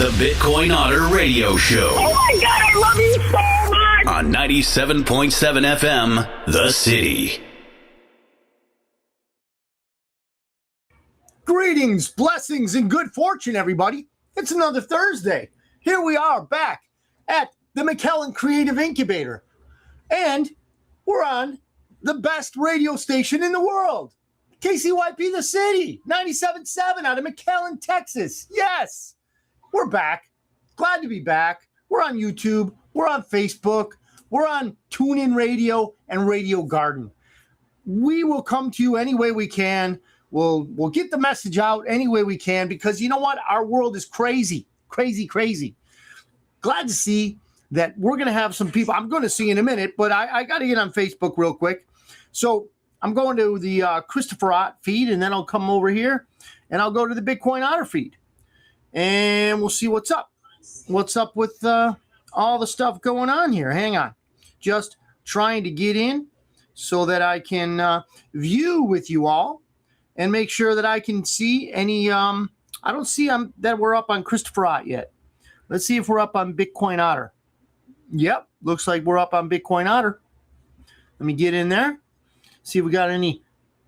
The Bitcoin Otter Radio Show. Oh my God, I love you so much! On 97.7 FM, The City. Greetings, blessings, and good fortune, everybody. It's another Thursday. Here we are back at the McKellen Creative Incubator. And we're on the best radio station in the world. KCYP The City, 97.7 out of McKellen, Texas. Yes, we're back. Glad to be back. We're on YouTube. We're on Facebook. We're on TuneIn Radio and Radio Garden. We will come to you any way we can. We'll get the message out any way we can because you know what? Our world is crazy, crazy, crazy. Glad to see that we're going to have some people. I'm going to see in a minute, but I got to get on Facebook real quick. So I'm going to the Christopher Ott feed, and then I'll come over here, and I'll go to the Bitcoin Otter feed. And we'll see what's up. What's up with all the stuff going on here? Hang on. Just trying to get in so that I can view with you all and make sure that I can see any. I don't see that we're up on Christopher Ott yet. Let's see if we're up on Bitcoin Otter. Yep, looks like we're up on Bitcoin Otter. Let me get in there. See if we got any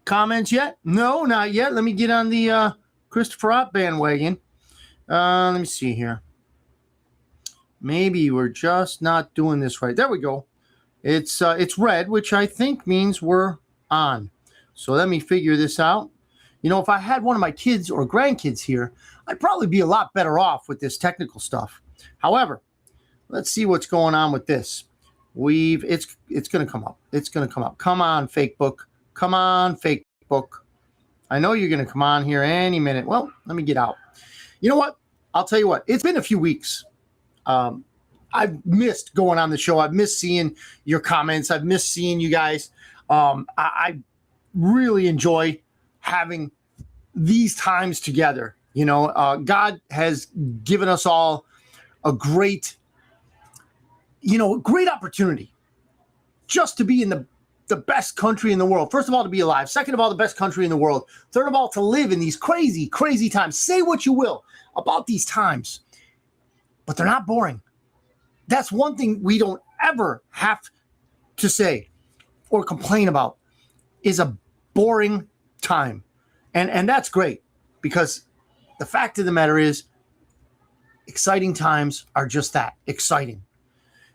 comments yet. No, not yet. Let me get on the Christopher Ott bandwagon. Let me see here. Maybe we're just not doing this right. There we go. It's red, which I think means we're on. So let me figure this out. You know, if I had one of my kids or grandkids here, I'd probably be a lot better off with this technical stuff. However, let's see what's going on with this. It's going to come up. It's going to come up. Come on, Facebook. Come on, Facebook. I know you're going to come on here any minute. Well, let me get out. You know what? I'll tell you what. It's been a few weeks. I've missed going on the show. I've missed seeing your comments. I've missed seeing you guys. I really enjoy having these times together. You know, God has given us all a great opportunity just to be in the best country in the world. First of all, to be alive. Second of all, the best country in the world. Third of all, to live in these crazy, crazy times. Say what you will about these times, but they're not boring. That's one thing we don't ever have to say or complain about is a boring time. And that's great because the fact of the matter is exciting times are just that, exciting.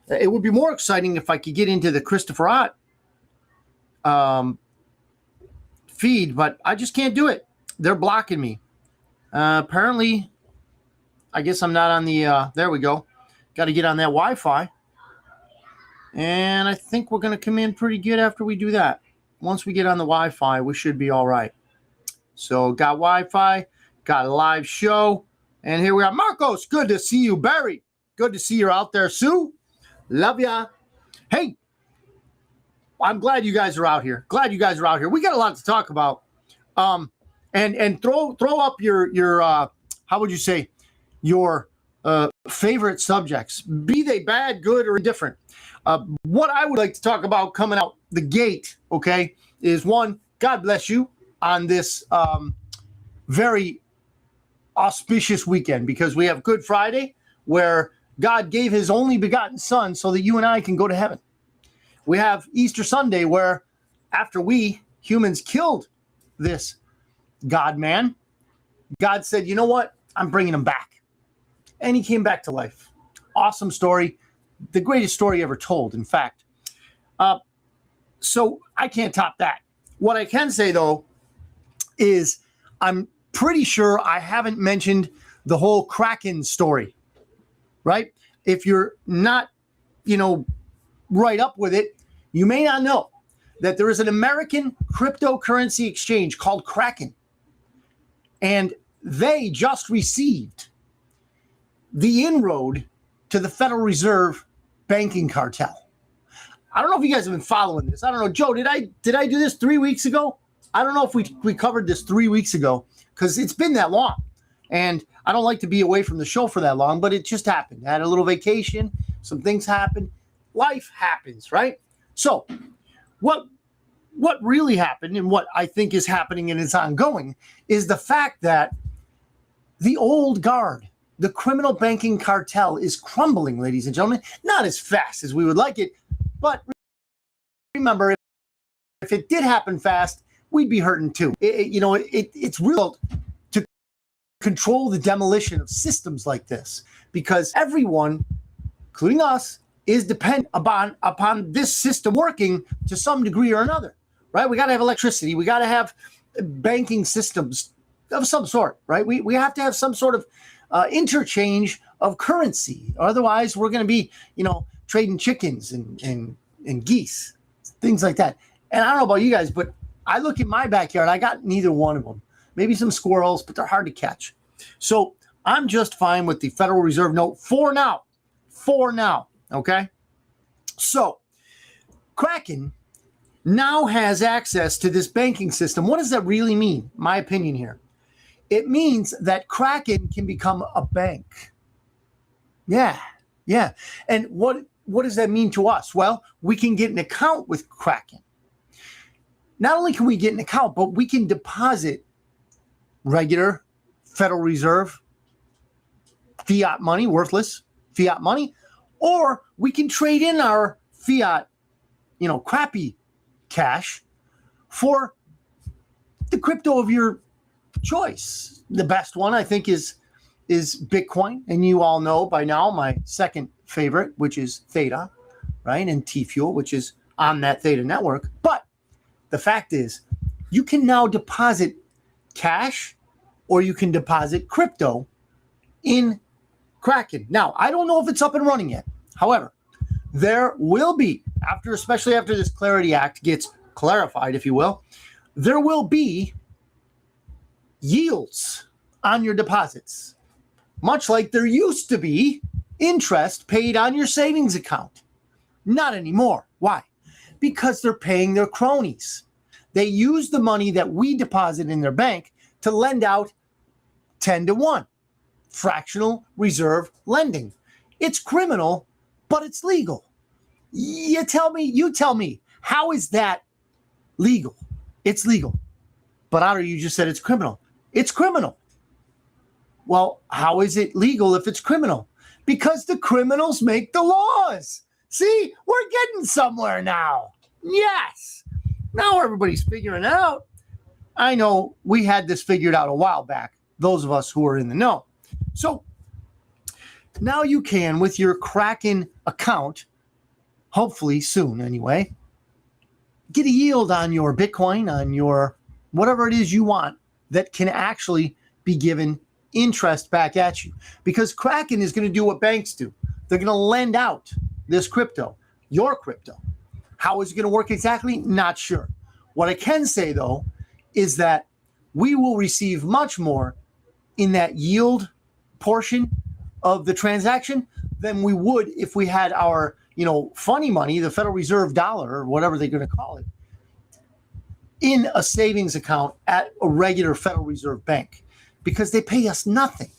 It would be more exciting if I could get into the Christopher Ott feed, but I just can't do it. They're blocking me. Apparently, I guess I'm not on the, there we go. Got to get on that Wi-Fi. And I think we're going to come in pretty good after we do that. Once we get on the Wi-Fi, we should be all right. So got Wi-Fi, got a live show, and here we are. Marcos, good to see you. Barry, good to see you out there. Sue, love ya. Hey, I'm glad you guys are out here. Glad you guys are out here. We got a lot to talk about. And throw up your how would you say, your favorite subjects, be they bad, good, or indifferent. What I would like to talk about coming out the gate, okay, is one, God bless you on this very auspicious weekend because we have Good Friday where God gave his only begotten son so that you and I can go to heaven. We have Easter Sunday where after we humans killed this God-man, God said, you know what? I'm bringing him back. And he came back to life. Awesome story. The greatest story ever told, in fact. So I can't top that. What I can say, though, is I'm pretty sure I haven't mentioned the whole Kraken story, right? If you're not, right up with it, you may not know that there is an American cryptocurrency exchange called Kraken. And they just received the inroad to the Federal Reserve banking cartel. I don't know if you guys have been following this. I don't know. Joe, did I do this 3 weeks ago? I don't know if we covered this 3 weeks ago because it's been that long. And I don't like to be away from the show for that long, but it just happened. I had a little vacation. Some things happened. Life happens, right? So what really happened and what I think is happening and is ongoing is the fact that the old guard, the criminal banking cartel is crumbling, ladies and gentlemen. Not as fast as we would like it, but remember, if it did happen fast, we'd be hurting too. It's real to control the demolition of systems like this, because everyone, including us, is dependent upon this system working to some degree or another, right? We got to have electricity. We got to have banking systems of some sort, right? We have to have some sort of interchange of currency. Otherwise, we're going to be, trading chickens and geese, things like that. And I don't know about you guys, but I look in my backyard, I got neither one of them. Maybe some squirrels, but they're hard to catch. So I'm just fine with the Federal Reserve note for now. Okay? So Kraken now has access to this banking system. What does that really mean? My opinion here. It means that Kraken can become a bank. Yeah. And what does that mean to us? Well, we can get an account with Kraken. Not only can we get an account, but we can deposit regular Federal Reserve fiat money, worthless fiat money, or we can trade in our fiat, crappy cash for the crypto of your choice. The best one, I think, is Bitcoin. And you all know by now my second favorite, which is Theta, right? And T-Fuel, which is on that Theta network. But the fact is, you can now deposit cash or you can deposit crypto in Kraken. Now, I don't know if it's up and running yet. However, there will be, especially after this Clarity Act gets clarified, if you will, there will be yields on your deposits, much like there used to be interest paid on your savings account. Not anymore. Why? Because they're paying their cronies. They use the money that we deposit in their bank to lend out 10-to-1, fractional reserve lending. It's criminal, but it's legal. You tell me, how is that legal? It's legal. But Otter, you just said it's criminal. It's criminal. Well, how is it legal if it's criminal? Because the criminals make the laws. See, we're getting somewhere now. Yes. Now everybody's figuring it out. I know we had this figured out a while back, those of us who are in the know. So now you can, with your Kraken account, hopefully soon anyway, get a yield on your Bitcoin, on your whatever it is you want that can actually be given interest back at you. Because Kraken is going to do what banks do. They're going to lend out this crypto, your crypto. How is it going to work exactly? Not sure. What I can say, though, is that we will receive much more in that yield portion of the transaction than we would if we had our, funny money, the Federal Reserve dollar, or whatever they're going to call it, in a savings account at a regular Federal Reserve bank, because they pay us nothing.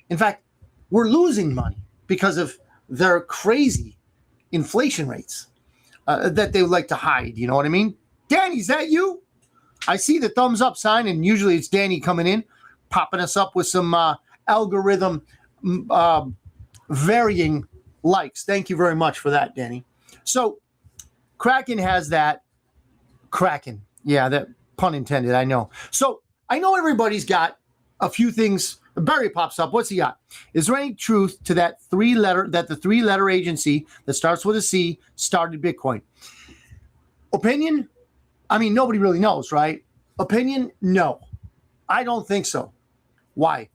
In fact, we're losing money because of their crazy inflation rates that they would like to hide. You know what I mean? Danny, is that you? I see the thumbs up sign, and usually it's Danny coming in, popping us up with some algorithm varying likes. Thank you very much for that, Danny. So Kraken has that. Kraken. Yeah, that pun intended, I know. So I know everybody's got a few things. Barry pops up. What's he got? Is there any truth to the three-letter agency that starts with a C started Bitcoin? Opinion? I mean, nobody really knows, right? Opinion? No. I don't think so. Why?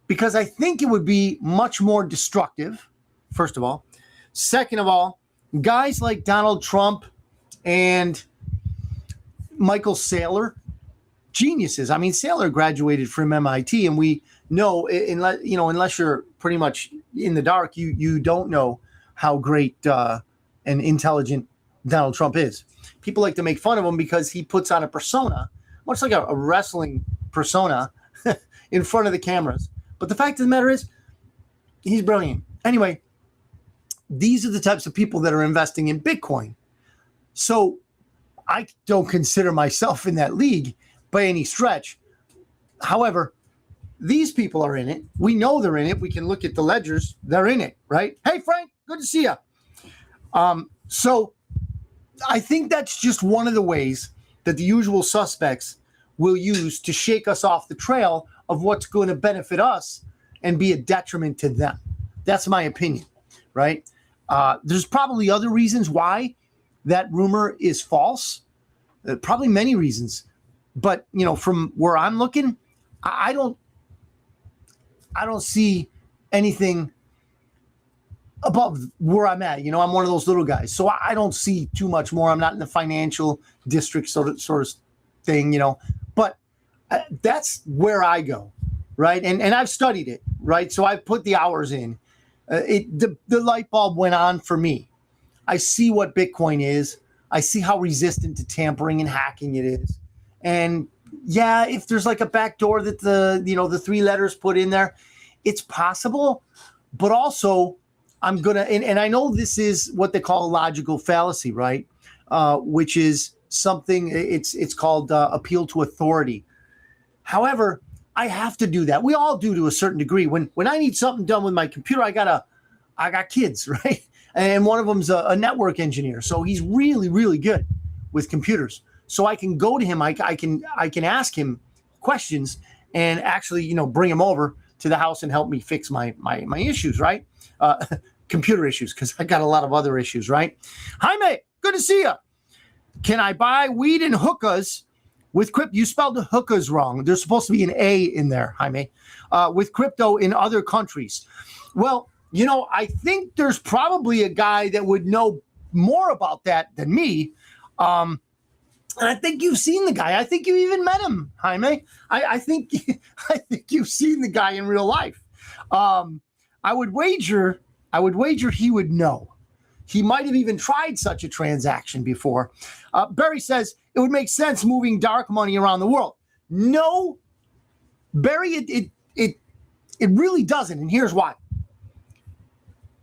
Because I think it would be much more destructive, first of all. Second of all, guys like Donald Trump and Michael Saylor, geniuses. I mean, Saylor graduated from MIT, and we know, unless you're pretty much in the dark, you don't know how great and intelligent Donald Trump is. People like to make fun of him because he puts on a persona, much like a wrestling persona, in front of the cameras. But the fact of the matter is, he's brilliant. Anyway, these are the types of people that are investing in Bitcoin. So I don't consider myself in that league by any stretch. However, these people are in it. We know they're in it. We can look at the ledgers. They're in it, right? Hey, Frank, good to see you. So I think that's just one of the ways that the usual suspects will use to shake us off the trail of what's going to benefit us and be a detriment to them. That's my opinion, right? There's probably other reasons why that rumor is false. Probably many reasons. But, from where I'm looking, I don't see anything above where I'm at. I'm one of those little guys. So I don't see too much more. I'm not in the financial district sort of thing, But that's where I go, right? And I've studied it, right? So I've put the hours in. The light bulb went on for me. I see what Bitcoin is. I see how resistant to tampering and hacking it is. And yeah, if there's like a backdoor that the 3 letters put in there, it's possible. But also, I'm going to, and I know this is what they call a logical fallacy, right? Which is something, it's called appeal to authority. However, I have to do that. We all do to a certain degree. When I need something done with my computer, I got kids, right? And one of them's a network engineer. So he's really, really good with computers. So I can go to him. I can ask him questions and actually, bring him over to the house and help me fix my issues, right? Computer issues, because I got a lot of other issues, right? Jaime, good to see you. Can I buy weed and hookahs with crypto? You spelled the hookahs wrong. There's supposed to be an A in there, Jaime. With crypto in other countries. Well, I think there's probably a guy that would know more about that than me. And I think you've seen the guy. I think you even met him, Jaime. I think you've seen the guy in real life. I would wager he would know. He might have even tried such a transaction before. Barry says it would make sense moving dark money around the world. No, Barry, it really doesn't. And here's why.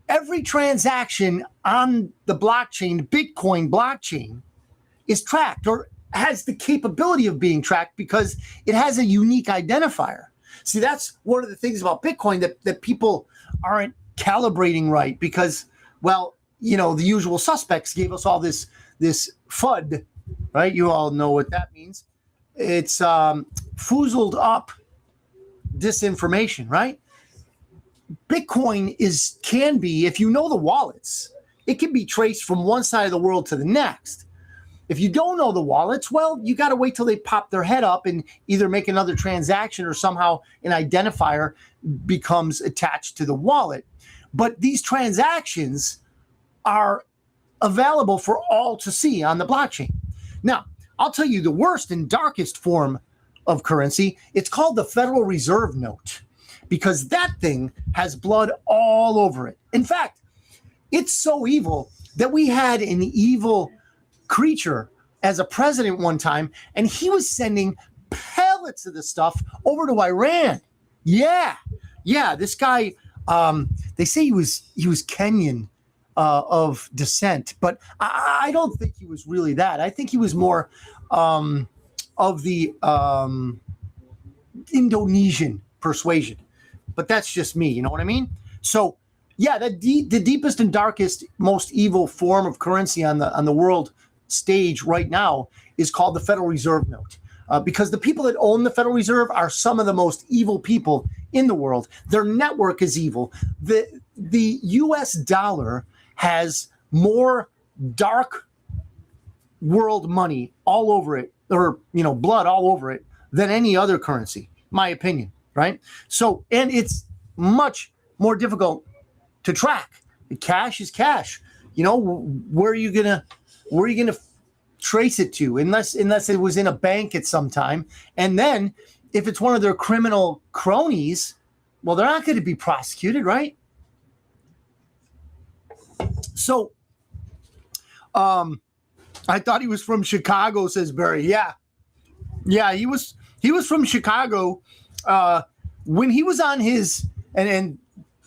Every transaction on the blockchain, Bitcoin blockchain, is tracked or has the capability of being tracked because it has a unique identifier. See, that's one of the things about Bitcoin that people aren't calibrating right because, well, the usual suspects gave us all this FUD, right? You all know what that means. It's foozled up disinformation, right? Bitcoin can be, if you know the wallets, it can be traced from one side of the world to the next. If you don't know the wallets, well, you got to wait till they pop their head up and either make another transaction or somehow an identifier becomes attached to the wallet. But these transactions are available for all to see on the blockchain. Now, I'll tell you the worst and darkest form of currency. It's called the Federal Reserve Note because that thing has blood all over it. In fact, it's so evil that we had an evil creature as a president one time, and he was sending pellets of the stuff over to Iran. Yeah, this guy, they say he was Kenyan of descent, but I don't think he was really that. I think he was more of the Indonesian persuasion, but that's just me. You know what I mean? So yeah, the deepest and darkest, most evil form of currency on the world stage right now is called the Federal Reserve Note. Because the people that own the Federal Reserve are some of the most evil people in the world. Their network is evil. The U.S. dollar has more dark world money all over it, or blood all over it, than any other currency. My opinion, right? So, and it's much more difficult to track. Cash is cash. Where are you gonna trace it to unless it was in a bank at some time? And then if it's one of their criminal cronies, well, they're not going to be prosecuted, right? So I thought he was from Chicago, says Barry. Yeah, he was from Chicago when he was on his and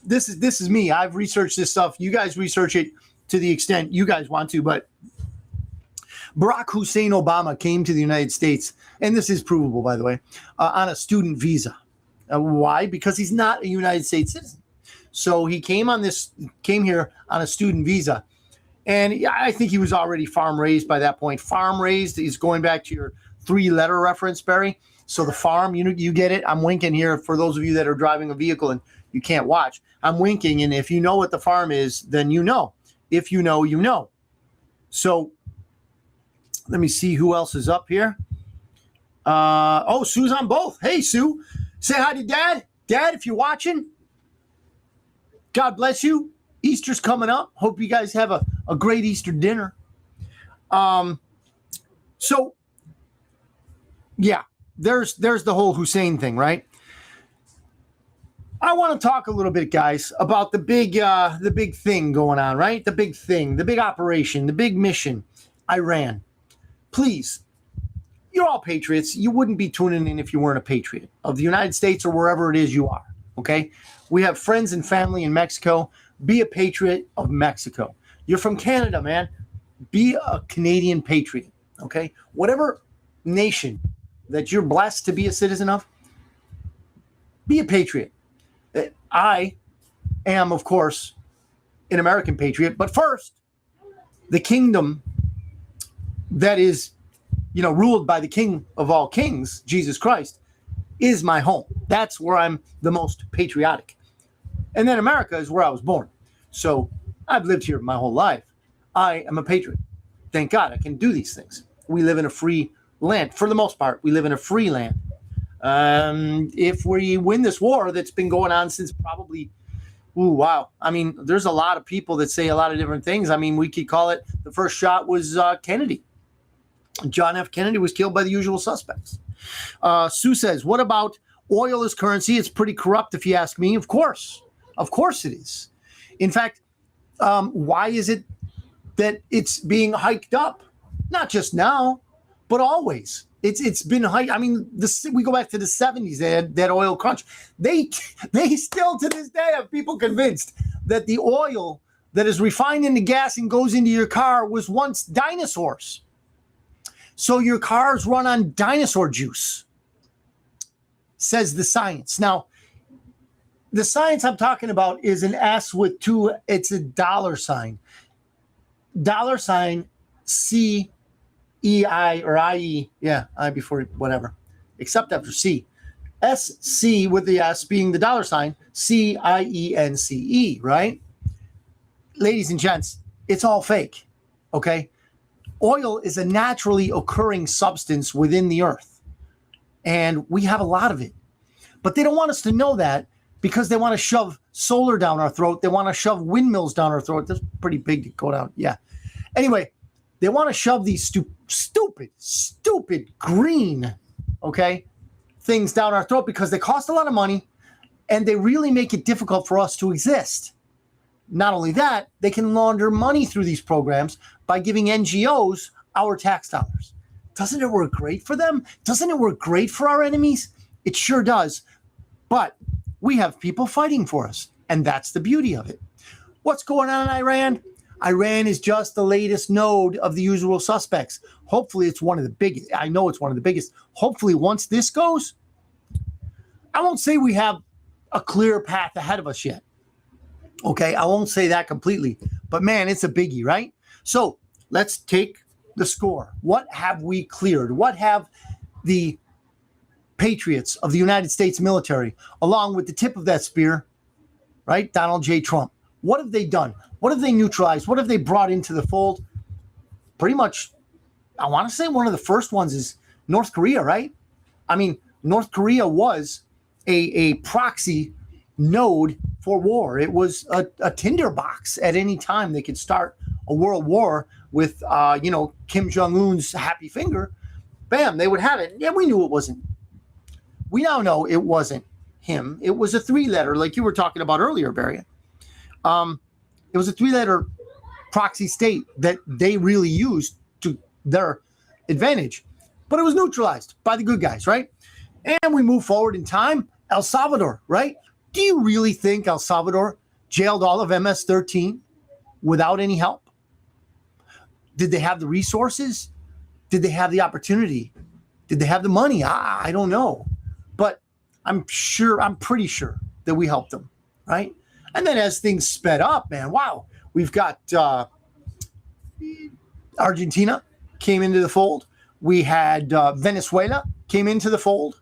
this is me. I've researched this stuff. You guys research it to the extent you guys want to, but Barack Hussein Obama came to the United States, and this is provable, by the way, on a student visa, Why? Because he's not a United States citizen. So he came here on a student visa. And I think he was already farm raised by that point. Farm raised is going back to your 3-letter reference, Barry. So the farm, you get it. I'm winking here for those of you that are driving a vehicle and you can't watch. I'm winking, and if you know what the farm is, then you know. If you know, you know. So let me see who else is up here. Sue's on both. Hey, Sue. Say hi to Dad. Dad, if you're watching, God bless you. Easter's coming up. Hope you guys have a great Easter dinner. So, yeah, there's the whole Hussein thing, right? I want to talk a little bit, guys, about the big thing going on, right? The big thing, the big operation, the big mission, Iran. Please, you're all patriots. You wouldn't be tuning in if you weren't a patriot of the United States or wherever it is you are, okay? We have friends and family in Mexico. Be a patriot of Mexico. You're from Canada, man. Be a Canadian patriot, okay? Whatever nation that you're blessed to be a citizen of, be a patriot. I am, of course, an American patriot, but first, the kingdom that is, ruled by the King of all kings, Jesus Christ, is my home. That's where I'm the most patriotic. And then America is where I was born. So I've lived here my whole life. I am a patriot. Thank God I can do these things. We live in a free land. For the most part, we live in a free land. If we win this war that's been going on since probably, I mean, there's a lot of people that say a lot of different things. I mean, we could call it the first shot was Kennedy. John F. Kennedy was killed by the usual suspects. Sue says, what about oil as currency? It's pretty corrupt if you ask me. Of course it is. In fact, why is it that it's being hiked up? Not just now, but always. It's been hiked. I mean, we go back to the 70s. They had that oil crunch. They still to this day have people convinced that the oil that is refined into gas and goes into your car was once dinosaurs. So your cars run on dinosaur juice, says the science. Now, the science I'm talking about is an S with two. It's a dollar sign. Dollar sign C-E-I or I-E. Yeah, I before whatever, except after C. S-C with the S being the dollar sign, C-I-E-N-C-E, right? Ladies and gents, it's all fake, okay? Oil is a naturally occurring substance within the earth, and we have a lot of it. But they don't want us to know that because they want to shove solar down our throat. They want to shove windmills down our throat. That's pretty big to go down. Yeah. Anyway, they want to shove these stupid green, okay, things down our throat because they cost a lot of money and they really make it difficult for us to exist. Not only that, they can launder money through these programs by giving NGOs our tax dollars. Doesn't it work great for them? Doesn't it work great for our enemies? It sure does. But we have people fighting for us, and that's the beauty of it. What's going on in Iran? Iran is just the latest node of the usual suspects. Hopefully it's one of the biggest. I know it's one of the biggest. Hopefully once this goes, I won't say we have a clear path ahead of us yet. Okay, I won't say that completely, but man, it's a biggie, right? So let's take the score. What have we cleared? What have the patriots of the United States military, along with the tip of that spear, right, Donald J. Trump, what have they done? What have they neutralized? What have they brought into the fold? Pretty much, I want to say one of the first ones is North Korea, right? I mean, North Korea was a proxy node for war. It was a tinderbox at any time. They could start a world war with, Kim Jong-un's happy finger. Bam, they would have it. Yeah, we knew it wasn't. We now know it wasn't him. It was a 3-letter, like you were talking about earlier, Barry. It was a 3-letter proxy state that they really used to their advantage. But it was neutralized by the good guys, right? And we move forward in time. El Salvador, right? Do you really think El Salvador jailed all of MS-13 without any help? Did they have the resources? Did they have the opportunity? Did they have the money? I don't know. But I'm pretty sure that we helped them, right? And then as things sped up, man, wow, we've got Argentina came into the fold. We had Venezuela came into the fold.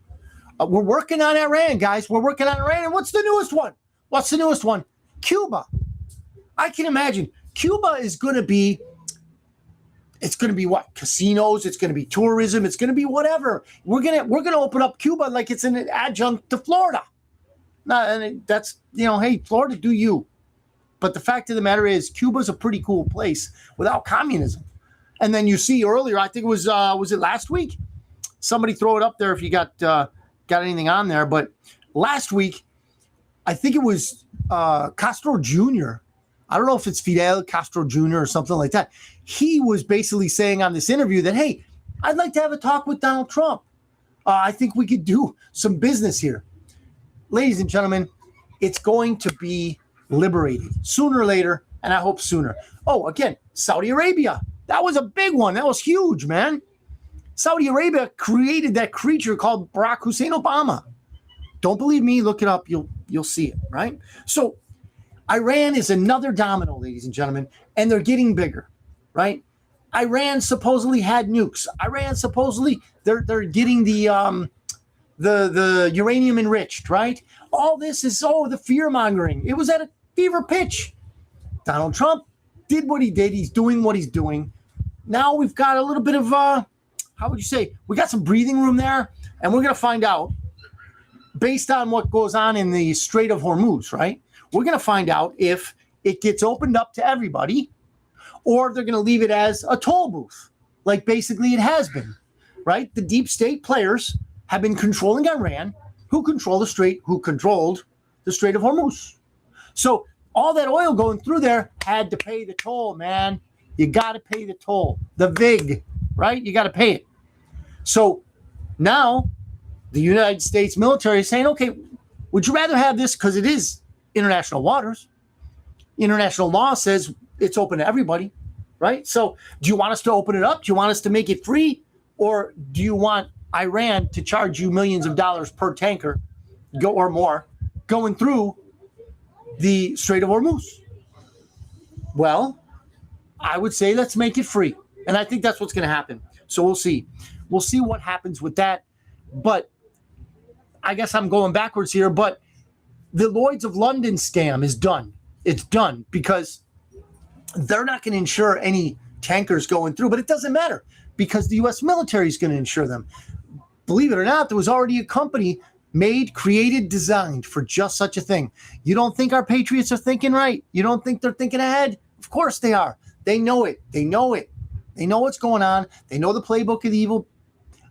We're working on Iran, guys. We're working on Iran. And what's the newest one? What's the newest one? Cuba. I can imagine Cuba is going to be, it's going to be what? Casinos. It's going to be tourism. It's going to be whatever. We're going to open up Cuba like it's an adjunct to Florida. And that's, hey, Florida, do you. But the fact of the matter is Cuba's a pretty cool place without communism. And then you see earlier, I think it was it last week? Somebody throw it up there if you got anything on there. But last week, I think it was Castro Jr. I don't know if it's Fidel Castro Jr. or something like that. He was basically saying on this interview that, hey, I'd like to have a talk with Donald Trump. I think we could do some business here. Ladies and gentlemen, it's going to be liberated sooner or later, and I hope sooner. Oh, again, Saudi Arabia. That was a big one. That was huge, man. Saudi Arabia created that creature called Barack Hussein Obama. Don't believe me? Look it up. You'll see it, right? So Iran is another domino, ladies and gentlemen, and they're getting bigger, right? Iran supposedly had nukes. Iran supposedly they're getting the uranium enriched, right? All this is the fear mongering. It was at a fever pitch. Donald Trump did what he did. He's doing what he's doing. Now we've got a little bit of how would you say? We got some breathing room there, and we're going to find out based on what goes on in the Strait of Hormuz, right? We're going to find out if it gets opened up to everybody or they're going to leave it as a toll booth, like basically it has been, right? The deep state players have been controlling Iran, who controlled the Strait of Hormuz. So all that oil going through there had to pay the toll, man. You got to pay the toll, the VIG, right? You got to pay it. So now the United States military is saying, okay, would you rather have this because it is international waters? International law says it's open to everybody, right? So do you want us to open it up? Do you want us to make it free? Or do you want Iran to charge you millions of dollars per tanker or more going through the Strait of Hormuz? Well, I would say let's make it free. And I think that's what's going to happen. So we'll see. We'll see what happens with that. But I guess I'm going backwards here. But the Lloyds of London scam is done. It's done because they're not going to insure any tankers going through. But it doesn't matter because the U.S. military is going to insure them. Believe it or not, there was already a company made, created, designed for just such a thing. You don't think our patriots are thinking right? You don't think they're thinking ahead? Of course they are. They know it. They know it. They know what's going on. They know the playbook of the evil.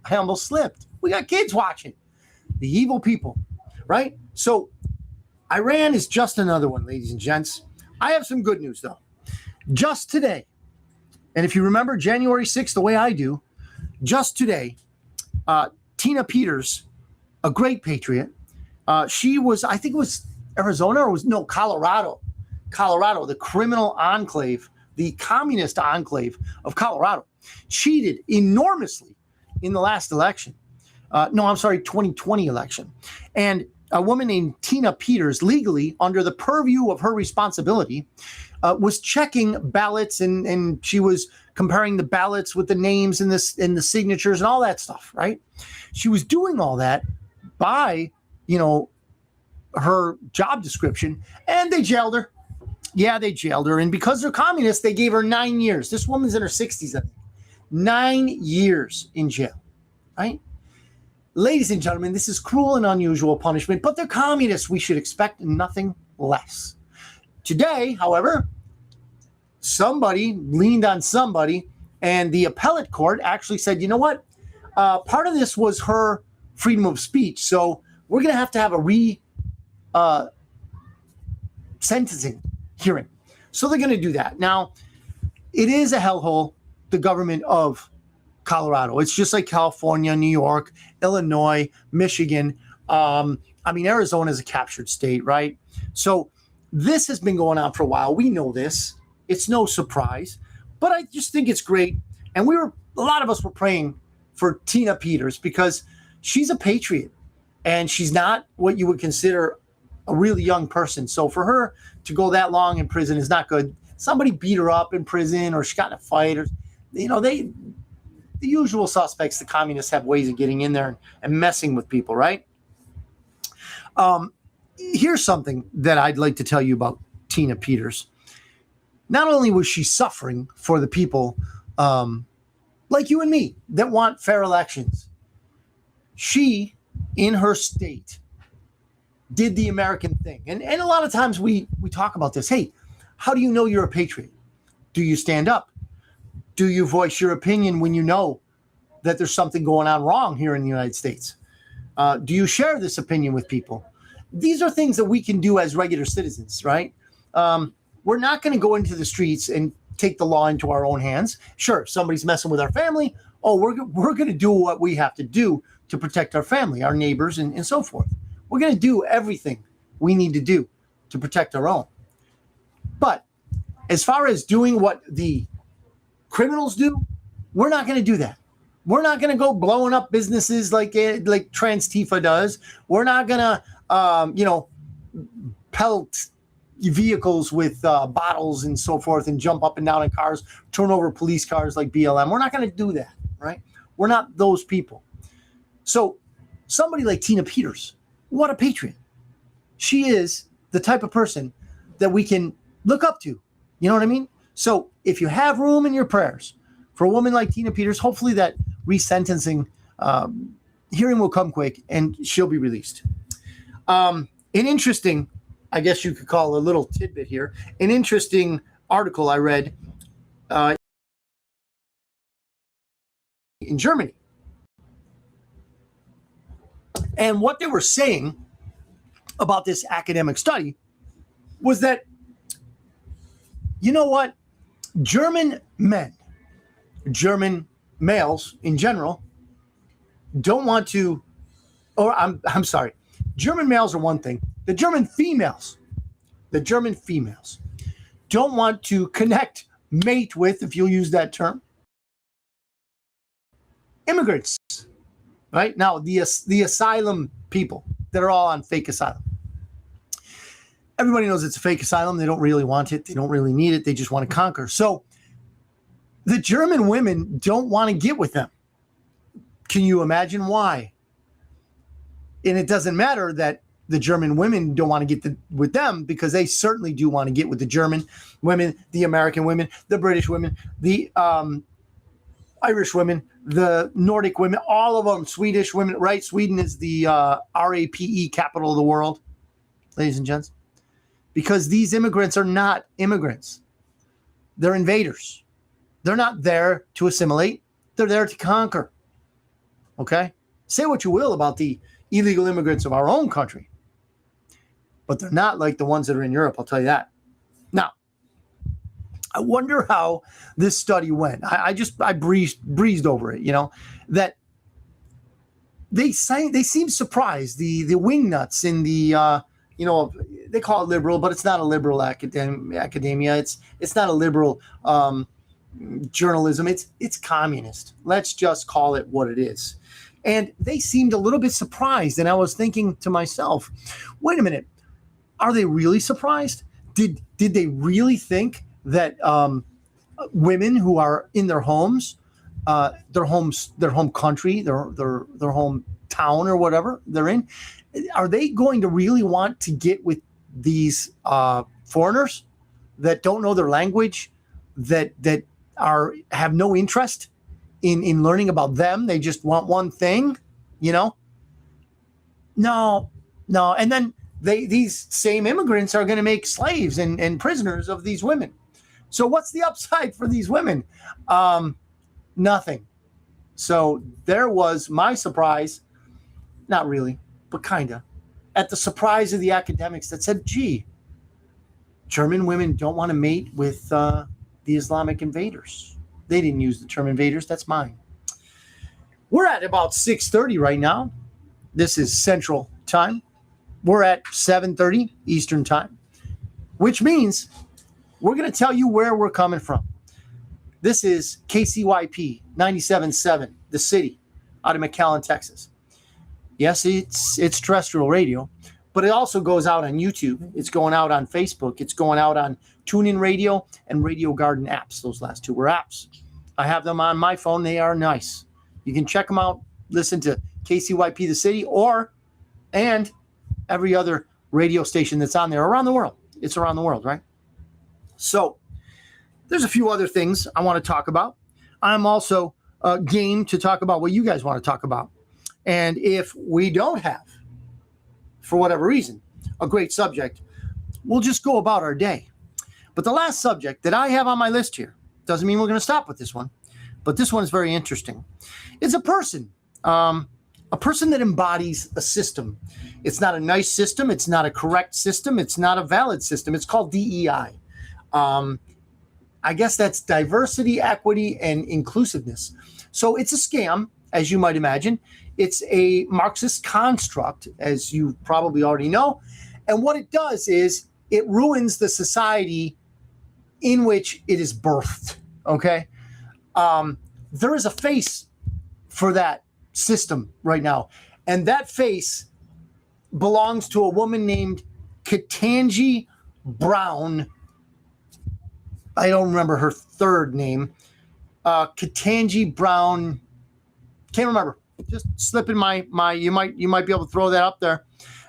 I almost slipped. We got kids watching. The evil people, right? So Iran is just another one, ladies and gents. I have some good news, though. Just today, and if you remember January 6th the way I do, just today, Tina Peters, a great patriot, she was, I think it was Arizona or Colorado, the criminal enclave, the communist enclave of Colorado, cheated enormously in the last election. 2020 election. And a woman named Tina Peters, legally under the purview of her responsibility, was checking ballots and she was comparing the ballots with the names and the signatures and all that stuff, right? She was doing all that by, her job description, and they jailed her. Yeah, they jailed her. And because they're communists, they gave her 9 years. This woman's in her 60s, I think. 9 years in jail, right? Ladies and gentlemen, this is cruel and unusual punishment, but they're communists. We should expect nothing less. Today, however, somebody leaned on somebody, and the appellate court actually said, you know what? Part of this was her freedom of speech, so we're going to have a sentencing hearing. So they're going to do that. Now, it is a hellhole, the government of Colorado. It's just like California, New York, Illinois, Michigan. Arizona is a captured state, right? So this has been going on for a while. We know this. It's no surprise. But I just think it's great. And a lot of us were praying for Tina Peters because she's a patriot. and she's not what you would consider a really young person. So for her to go that long in prison is not good. Somebody beat her up in prison, or she got in a fight, or the usual suspects. The communists have ways of getting in there and messing with people, right? Here's something that I'd like to tell you about Tina Peters. Not only was she suffering for the people like you and me that want fair elections, she, in her state, did the American thing. And a lot of times we talk about this. Hey, how do you know you're a patriot? Do you stand up? Do you voice your opinion when you know that there's something going on wrong here in the United States? Do you share this opinion with people? These are things that we can do as regular citizens, right? We're not going to go into the streets and take the law into our own hands. Sure, somebody's messing with our family. Oh, we're going to do what we have to do to protect our family, our neighbors, and so forth. We're going to do everything we need to do to protect our own. But as far as doing what the criminals do, we're not going to do that. We're not going to go blowing up businesses like Transtifa does. We're not going to, pelt vehicles with bottles and so forth and jump up and down in cars, turn over police cars like BLM. We're not going to do that, right? We're not those people. So somebody like Tina Peters, what a patriot. She is the type of person that we can look up to. You know what I mean? So if you have room in your prayers for a woman like Tina Peters, hopefully that resentencing hearing will come quick and she'll be released. An interesting, I guess you could call a little tidbit here, an interesting article I read in Germany. And what they were saying about this academic study was that, you know what? German men, German males in general, don't want to, or I'm sorry, German males are one thing. The German females don't want to connect, mate with, if you'll use that term, immigrants. Right now, the asylum people that are all on fake asylum. Everybody knows it's a fake asylum. They don't really want it. They don't really need it. They just want to conquer. So the German women don't want to get with them. Can you imagine why? And it doesn't matter that the German women don't want to get with them, because they certainly do want to get with the German women, the American women, the British women, the Irish women, the Nordic women, all of them, Swedish women, right? Sweden is the RAPE capital of the world, ladies and gents, because these immigrants are not immigrants. They're invaders. They're not there to assimilate. They're there to conquer. Okay? Say what you will about the illegal immigrants of our own country, but they're not like the ones that are in Europe, I'll tell you that. Now, I wonder how this study went. I breezed over it, that they seem surprised. The wingnuts in the, they call it liberal, but it's not a liberal academia. It's not a liberal journalism. It's communist. Let's just call it what it is. And they seemed a little bit surprised. And I was thinking to myself, wait a minute, are they really surprised? Did they really think that women who are in their homes, their home country, their home town or whatever they're in, are they going to really want to get with these foreigners that don't know their language, that have no interest in learning about them? They just want one thing, No. And then these same immigrants are going to make slaves and prisoners of these women. So what's the upside for these women? Nothing. So there was my surprise, not really, but kind of, at the surprise of the academics that said, gee, German women don't want to mate with the Islamic invaders. They didn't use the term invaders. That's mine. We're at about 6:30 right now. This is Central Time. We're at 7:30 Eastern Time, which means we're going to tell you where we're coming from. This is KCYP 97.7, the city, out of McAllen, Texas. Yes, it's terrestrial radio, but it also goes out on YouTube. It's going out on Facebook. It's going out on TuneIn Radio and Radio Garden apps. Those last two were apps. I have them on my phone. They are nice. You can check them out. Listen to KCYP The City and every other radio station that's on there around the world. It's around the world, right? So there's a few other things I want to talk about. I'm also game to talk about what you guys want to talk about. And if we don't have, for whatever reason, a great subject, we'll just go about our day. But the last subject that I have on my list here, doesn't mean we're going to stop with this one, but this one is very interesting. It's a person that embodies a system. It's not a nice system. It's not a correct system. It's not a valid system. It's called DEI. I guess that's diversity, equity, and inclusiveness. So it's a scam, as you might imagine. It's a Marxist construct, as you probably already know. And what it does is it ruins the society in which it is birthed, okay? There is a face for that system right now. And that face belongs to a woman named Ketanji Brown. I don't remember her third name. Ketanji Brown. Can't remember. Just slipping my you might be able to throw that up there.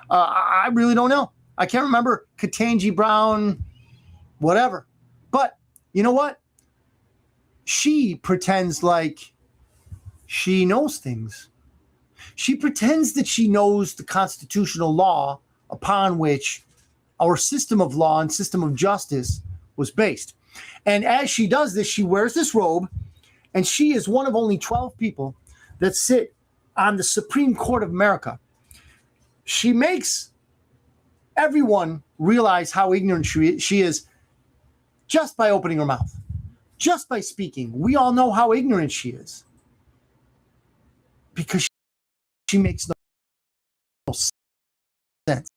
I really don't know. I can't remember Ketanji Brown, whatever. But you know what? She pretends like she knows things. She pretends that she knows the constitutional law upon which our system of law and system of justice was based. And as she does this, she wears this robe, and she is one of only 12 people that sit on the Supreme Court of America. She makes everyone realize how ignorant she is just by opening her mouth, just by speaking. We all know how ignorant she is because she makes no sense.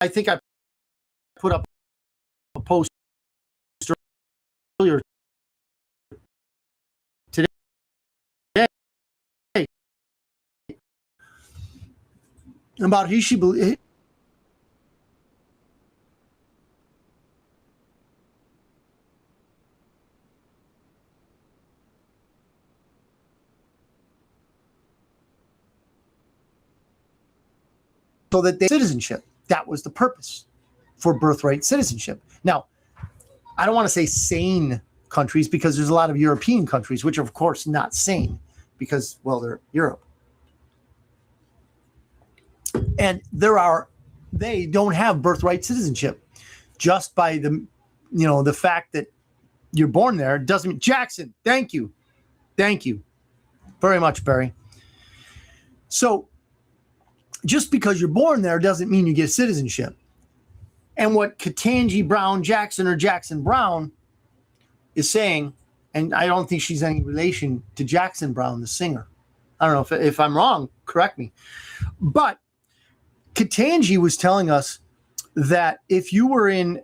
I think I put up a post earlier today about who she believes. So that they citizenship. That was the purpose for birthright citizenship. Now, I don't want to say sane countries because there's a lot of European countries which are, of course, not sane because, well, they're Europe. And they don't have birthright citizenship just by the fact that you're born there doesn't. Jackson, thank you very much, Barry. So just because you're born there doesn't mean you get citizenship. And what Ketanji Brown Jackson or Jackson Brown is saying, and I don't think she's any relation to Jackson Brown, the singer. I don't know if I'm wrong, correct me. But Ketanji was telling us that if you were in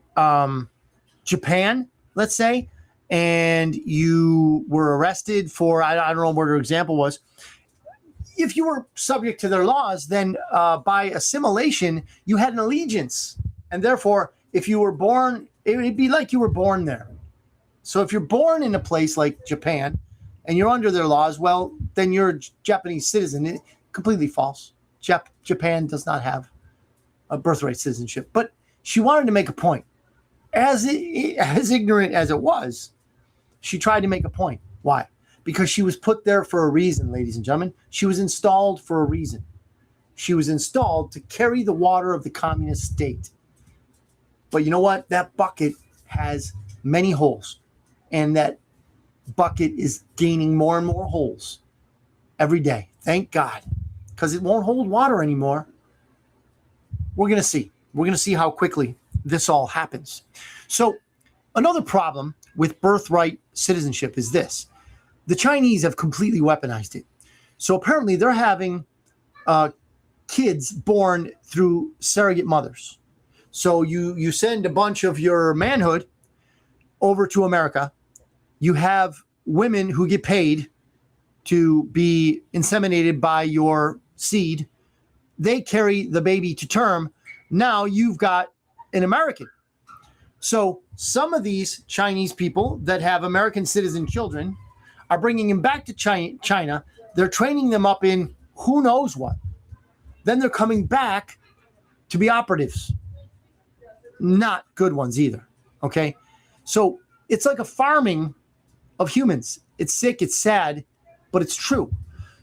Japan, let's say, and you were arrested for, I don't know what her example was, if you were subject to their laws, then by assimilation, you had an allegiance. And therefore, if you were born, it would be like you were born there. So if you're born in a place like Japan and you're under their laws, well, then you're a Japanese citizen. Completely false. Japan does not have a birthright citizenship. But she wanted to make a point. As ignorant as it was, she tried to make a point. Why? Because she was put there for a reason, ladies and gentlemen. She was installed for a reason. She was installed to carry the water of the communist state. But you know what? That bucket has many holes. And that bucket is gaining more and more holes every day. Thank God. Because it won't hold water anymore. We're going to see. We're going to see how quickly this all happens. So another problem with birthright citizenship is this. The Chinese have completely weaponized it. So apparently they're having kids born through surrogate mothers. So you send a bunch of your manhood over to America. You have women who get paid to be inseminated by your seed, they carry the baby to term. Now you've got an American. So some of these Chinese people that have American citizen children are bringing them back to China. They're training them up in who knows what. Then they're coming back to be operatives. Not good ones either. Okay. So it's like a farming of humans. It's sick, it's sad, but it's true.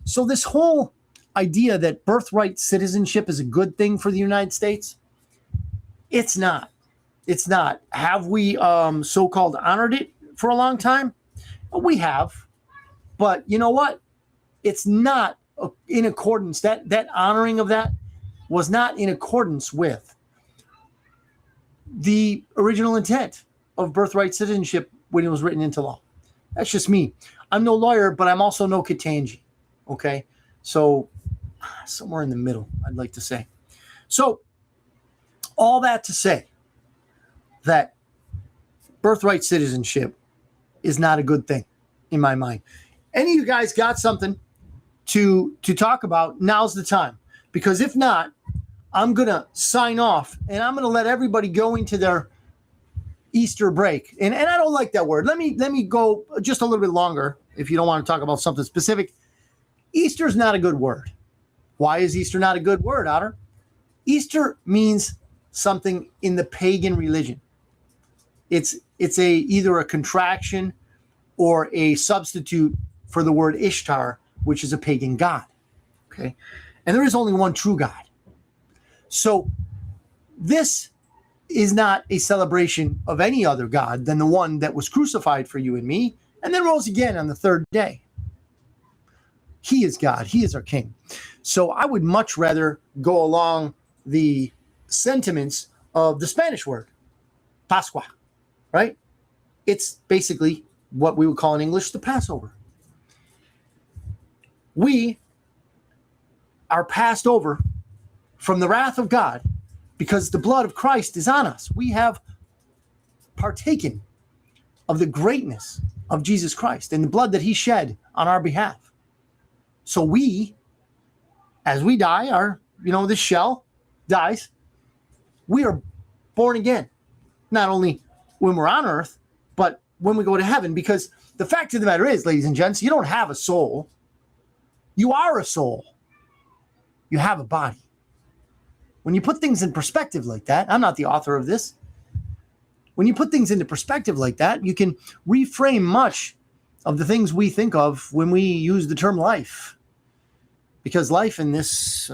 So this whole idea that birthright citizenship is a good thing for the United States, it's not. It's not. Have we so-called honored it for a long time? We have. But you know what? It's not in accordance. That honoring of that was not in accordance with the original intent of birthright citizenship when it was written into law. That's just me. I'm no lawyer, but I'm also no Katanji. Okay? So somewhere in the middle, I'd like to say. So all that to say that birthright citizenship is not a good thing in my mind. Any of you guys got something to talk about? Now's the time. Because if not, I'm going to sign off and I'm going to let everybody go into their Easter break. And I don't like that word. Let me go just a little bit longer if you don't want to talk about something specific. Easter is not a good word. Why is Easter not a good word, Otter? Easter means something in the pagan religion. It's either a contraction or a substitute for the word Ishtar, which is a pagan god. Okay? And there is only one true God. So this is not a celebration of any other God than the one that was crucified for you and me and then rose again on the third day. He is God. He is our King. So I would much rather go along the sentiments of the Spanish word, Pascua, right? It's basically what we would call in English the Passover. We are passed over from the wrath of God because the blood of Christ is on us. We have partaken of the greatness of Jesus Christ and the blood that he shed on our behalf. So we, as we die, this shell dies, we are born again. Not only when we're on earth, but when we go to heaven. Because the fact of the matter is, ladies and gents, you don't have a soul. You are a soul. You have a body. When you put things in perspective like that, I'm not the author of this. When you put things into perspective like that, you can reframe much of the things we think of when we use the term life. Because life in this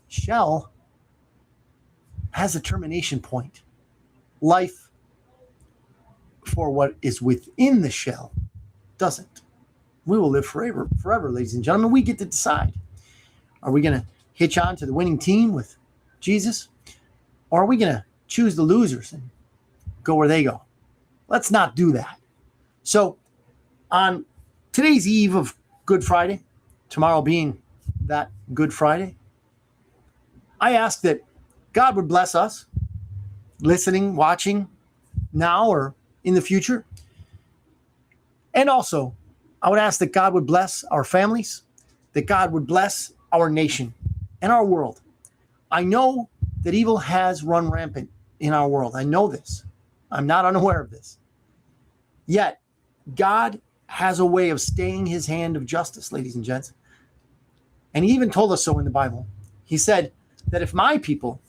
shell has a termination point. Life for what is within the shell doesn't. We will live forever, ladies and gentlemen. We get to decide. Are we going to hitch on to the winning team with Jesus? Or are we going to choose the losers and go where they go? Let's not do that. So on today's eve of Good Friday, tomorrow being that Good Friday, I ask that God would bless us, listening, watching now or in the future. And also, I would ask that God would bless our families, that God would bless our nation and our world. I know that evil has run rampant in our world. I know this. I'm not unaware of this. Yet, God has a way of staying his hand of justice, ladies and gents. And he even told us so in the Bible. He said that if my people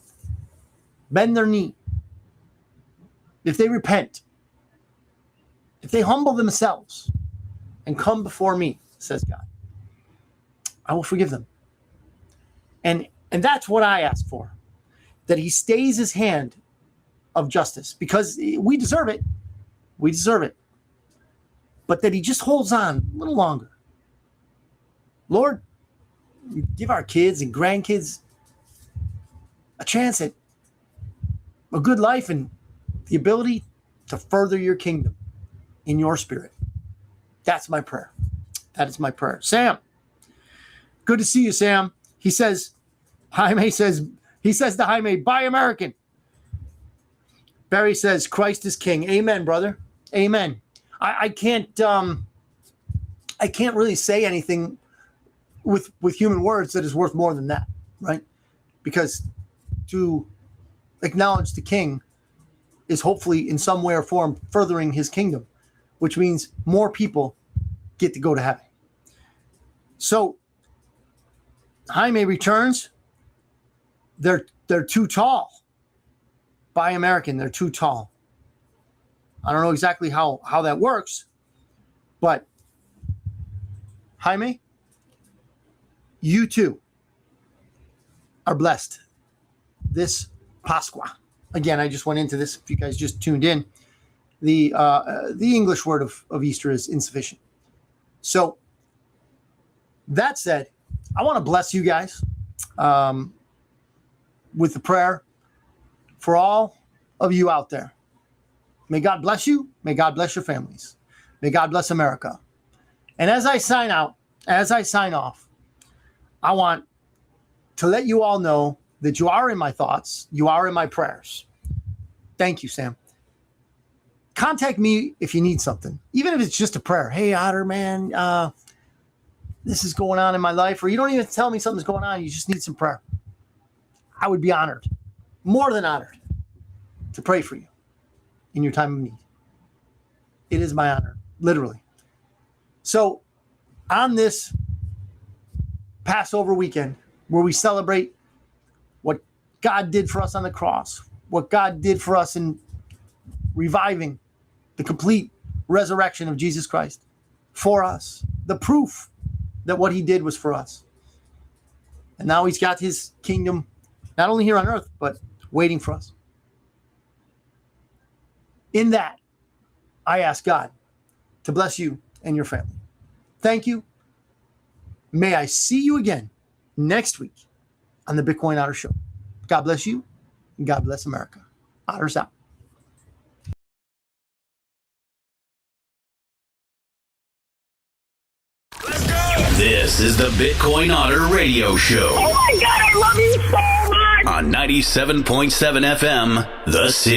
bend their knee, if they repent, if they humble themselves and come before me, says God, I will forgive them. And that's what I ask for, that he stays his hand of justice, because we deserve it. We deserve it. But that he just holds on a little longer. Lord, give our kids and grandkids a chance at a good life and the ability to further your kingdom in your spirit. That's my prayer. That is my prayer. Sam, good to see you, Sam. Jaime says to Jaime, buy American. Barry says, Christ is king. Amen, brother. Amen. I can't I can't really say anything with human words that is worth more than that, right? Because to acknowledge the king is hopefully in some way or form furthering his kingdom, which means more people get to go to heaven. So Jaime returns. They're too tall. Buy American, they're too tall. I don't know exactly how that works, but Jaime, you too are blessed this Pascua. Again, I just went into this. If you guys just tuned in, the English word of Easter is insufficient. So that said, I want to bless you guys with the prayer for all of you out there. May God bless you. May God bless your families. May God bless America. And as I sign off, I want to let you all know that you are in my thoughts. You are in my prayers. Thank you, Sam. Contact me if you need something, even if it's just a prayer. Hey, Otter, man, this is going on in my life. Or you don't even tell me something's going on. You just need some prayer. I would be honored, more than honored, to pray for you in your time of need. It is my honor, literally. So on this Passover weekend, where we celebrate what God did for us on the cross, what God did for us in reviving the complete resurrection of Jesus Christ for us, the proof that what he did was for us. And now he's got his kingdom not only here on earth, but waiting for us. In that, I ask God to bless you and your family. Thank you. May I see you again next week on the Bitcoin Otter Show. God bless you, and God bless America. Otter's out. This is the Bitcoin Otter Radio Show. Oh my God, I love you so much. On 97.7 FM, The City.